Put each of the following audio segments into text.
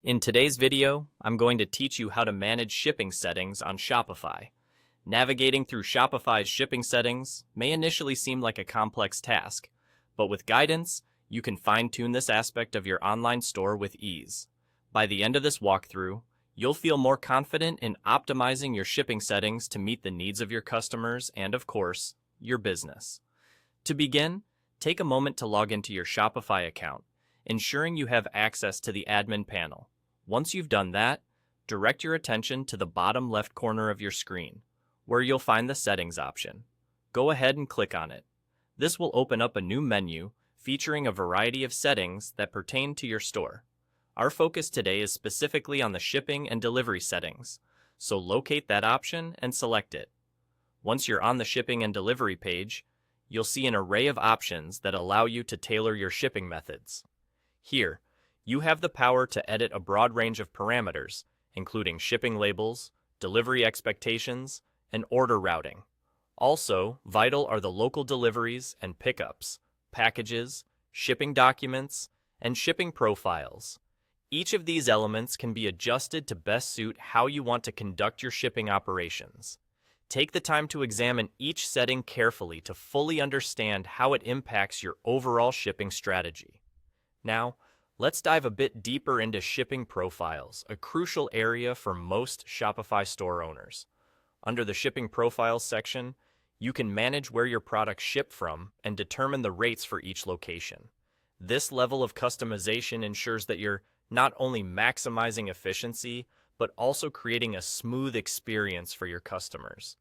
In today's video, I'm going to teach you how to manage shipping settings on Shopify. Navigating through Shopify's shipping settings may initially seem like a complex task, but with guidance, you can fine-tune this aspect of your online store with ease. By the end of this walkthrough, you'll feel more confident in optimizing your shipping settings to meet the needs of your customers and, of course, your business. To begin, take a moment to log into your Shopify account, ensuring you have access to the admin panel. Once you've done that, direct your attention to the bottom left corner of your screen, where you'll find the Settings option. Go ahead and click on it. This will open up a new menu featuring a variety of settings that pertain to your store. Our focus today is specifically on the shipping and delivery settings, so locate that option and select it. Once you're on the shipping and delivery page, you'll see an array of options that allow you to tailor your shipping methods. Here, you have the power to edit a broad range of parameters, including shipping labels, delivery expectations, and order routing. Also, vital are the local deliveries and pickups, packages, shipping documents, and shipping profiles. Each of these elements can be adjusted to best suit how you want to conduct your shipping operations. Take the time to examine each setting carefully to fully understand how it impacts your overall shipping strategy. Now, let's dive a bit deeper into shipping profiles, a crucial area for most Shopify store owners. Under the Shipping Profiles section, you can manage where your products ship from and determine the rates for each location. This level of customization ensures that you're not only maximizing efficiency, but also creating a smooth experience for your customers.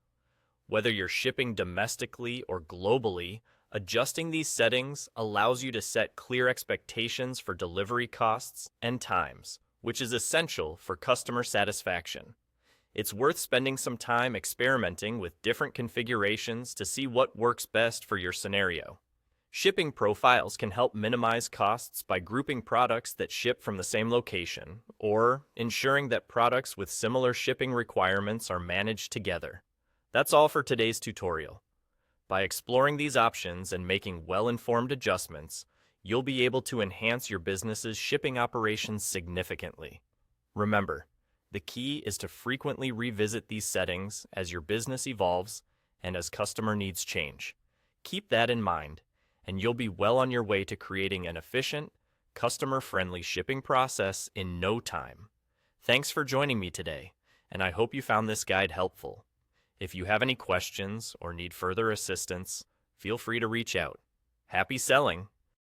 Whether you're shipping domestically or globally, adjusting these settings allows you to set clear expectations for delivery costs and times, which is essential for customer satisfaction. It's worth spending some time experimenting with different configurations to see what works best for your scenario. Shipping profiles can help minimize costs by grouping products that ship from the same location, or ensuring that products with similar shipping requirements are managed together. That's all for today's tutorial. By exploring these options and making well-informed adjustments, you'll be able to enhance your business's shipping operations significantly. Remember, the key is to frequently revisit these settings as your business evolves and as customer needs change. Keep that in mind, and you'll be well on your way to creating an efficient, customer-friendly shipping process in no time. Thanks for joining me today, and I hope you found this guide helpful. If you have any questions or need further assistance, feel free to reach out. Happy selling!